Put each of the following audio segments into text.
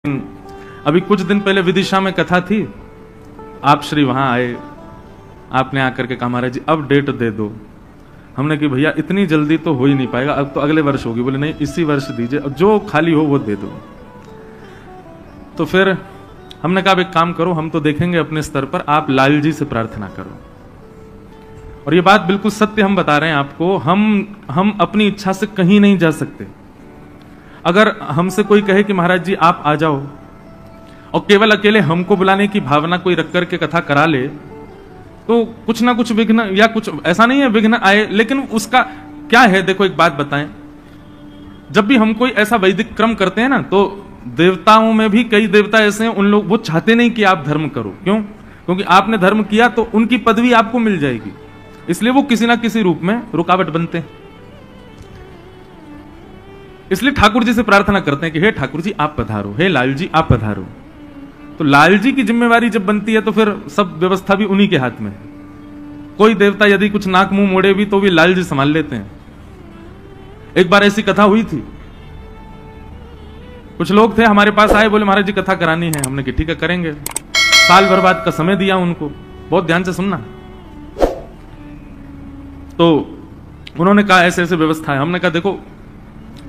अभी कुछ दिन पहले विदिशा में कथा थी, आप श्री वहां आए, आपने आकर के कहा महाराज जी अब डेट दे दो। हमने कि भैया इतनी जल्दी तो हो ही नहीं पाएगा, अब तो अगले वर्ष होगी। बोले नहीं इसी वर्ष दीजिए, अब जो खाली हो वो दे दो। तो फिर हमने कहा एक काम करो, हम तो देखेंगे अपने स्तर पर, आप लाल जी से प्रार्थना करो। और ये बात बिल्कुल सत्य हम बता रहे हैं आपको, हम अपनी इच्छा से कहीं नहीं जा सकते। अगर हमसे कोई कहे कि महाराज जी आप आ जाओ और केवल अकेले हमको बुलाने की भावना कोई रख करके कथा करा ले, तो कुछ ना कुछ विघ्न, या कुछ ऐसा नहीं है विघ्न आए, लेकिन उसका क्या है। देखो एक बात बताएं, जब भी हम कोई ऐसा वैदिक क्रम करते हैं ना, तो देवताओं में भी कई देवता ऐसे हैं, उन लोग वो चाहते नहीं कि आप धर्म करो। क्यों? क्योंकि आपने धर्म किया तो उनकी पदवी आपको मिल जाएगी, इसलिए वो किसी ना किसी रूप में रुकावट बनते हैं। इसलिए ठाकुर जी से प्रार्थना करते हैं कि हे ठाकुर जी आप पधारो, हे लाल जी आप पधारो। तो लाल जी की जिम्मेवारी जब बनती है तो फिर सब व्यवस्था भी उन्हीं के हाथ में है। कोई देवता यदि कुछ नाक मुंह मोड़े भी तो भी लाल जी संभाल लेते हैं। एक बार ऐसी कथा हुई थी, कुछ लोग थे हमारे पास आए, बोले महाराज जी कथा करानी है। हमने कि ठीक है करेंगे। साल भर बाद का समय दिया उनको, बहुत ध्यान से सुनना। तो उन्होंने कहा ऐसे ऐसे व्यवस्था है। हमने कहा देखो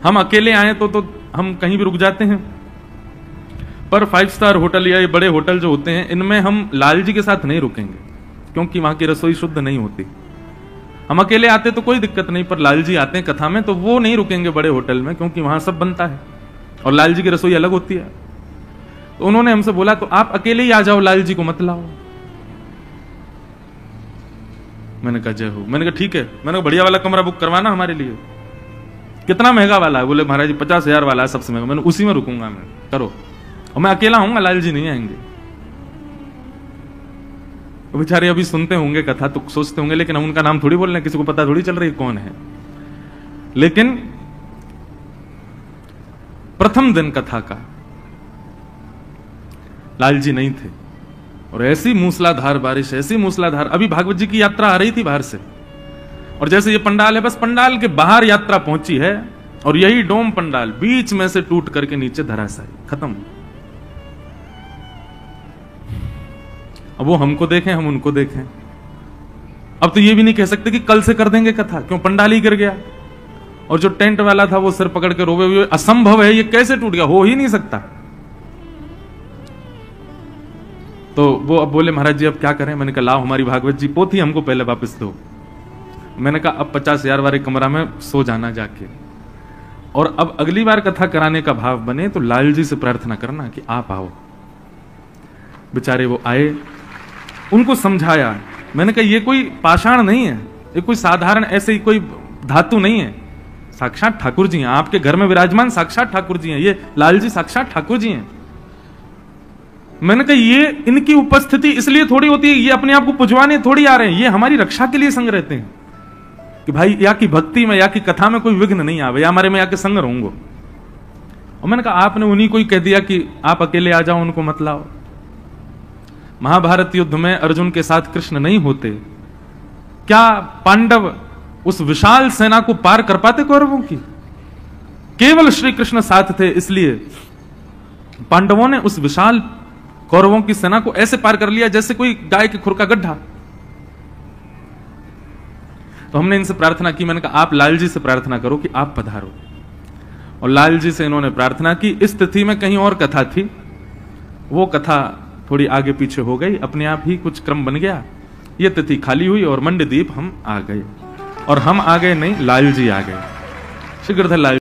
हम अकेले आए तो हम कहीं भी रुक जाते हैं, पर 5 स्टार होटल या ये बड़े होटल जो होते हैं इनमें हम लाल जी के साथ नहीं रुकेंगे, क्योंकि वहां की रसोई शुद्ध नहीं होती। हम अकेले आते तो कोई दिक्कत नहीं, पर लाल जी आते हैं कथा में तो वो नहीं रुकेंगे बड़े होटल में, क्योंकि वहां सब बनता है और लाल जी की रसोई अलग होती है। तो उन्होंने हमसे बोला तो आप अकेले ही आ जाओ, लाल जी को मत लाओ। मैंने कहा जय हो। मैंने कहा ठीक है। मैंने कहा बढ़िया वाला कमरा बुक करवाना हमारे लिए। कितना महंगा वाला है? बोले महाराज जी 50,000 वाला है सबसे महंगा। मैंने उसी में रुकूंगा मैं, करो। और मैं अकेला हूंगा, लाल जी नहीं आएंगे। बेचारे अभी सुनते होंगे कथा तो सोचते होंगे लेकिन हम उनका नाम थोड़ी बोल रहे हैं, किसी को पता थोड़ी चल रही है कौन है। लेकिन प्रथम दिन कथा का लाल जी नहीं थे और ऐसी मूसलाधार बारिश, ऐसी मूसलाधार। अभी भागवत जी की यात्रा आ रही थी बाहर से, और जैसे ये पंडाल है बस पंडाल के बाहर यात्रा पहुंची है और यही डोम पंडाल बीच में से टूट करके नीचे धराशायी, खत्म। अब वो हमको देखें, हम उनको देखें। अब तो ये भी नहीं कह सकते कि कल से कर देंगे कथा, क्यों पंडाल ही गिर गया। और जो टेंट वाला था वो सिर पकड़ के रोवे हुए, असंभव है, ये कैसे टूट गया, हो ही नहीं सकता। तो वो अब बोले महाराज जी अब क्या करें। मैंने कहा लाओ हमारी भागवत जी पोथी हमको पहले वापस दो। मैंने कहा अब 50,000 वाले कमरा में सो जाना जाके, और अब अगली बार कथा कराने का भाव बने तो लाल जी से प्रार्थना करना कि आप आओ। बेचारे वो आए, उनको समझाया। मैंने कहा ये कोई पाषाण नहीं है, ये कोई साधारण ऐसे ही कोई धातु नहीं है, साक्षात ठाकुर जी हैं। आपके घर में विराजमान साक्षात ठाकुर जी हैं, ये लाल जी साक्षात ठाकुर जी हैं। मैंने कहा ये इनकी उपस्थिति इसलिए थोड़ी होती है, ये अपने आप को पुजवाने थोड़ी आ रहे हैं, ये हमारी रक्षा के लिए संग रहते हैं कि भाई या की भक्ति में या की कथा में कोई विघ्न नहीं आवे, या हमारे में आके संग रहूंगा। और मैंने कहा आपने उन्हीं को ही कह दिया कि आप अकेले आ जाओ, उनको मत लाओ। महाभारत युद्ध में अर्जुन के साथ कृष्ण नहीं होते, क्या पांडव उस विशाल सेना को पार कर पाते कौरवों की? केवल श्री कृष्ण साथ थे, इसलिए पांडवों ने उस विशाल कौरवों की सेना को ऐसे पार कर लिया जैसे कोई गाय के खुर का गड्ढा। तो हमने इनसे प्रार्थना की। मैंने कहा आप लाल जी से प्रार्थना करो कि आप पधारो। और लाल जी से इन्होंने प्रार्थना की। इस तिथि में कहीं और कथा थी, वो कथा थोड़ी आगे पीछे हो गई, अपने आप ही कुछ क्रम बन गया। ये तिथि खाली हुई और मंडदीप हम आ गए, और हम आ गए नहीं, लाल जी आ गए। श्री गिरधर लाल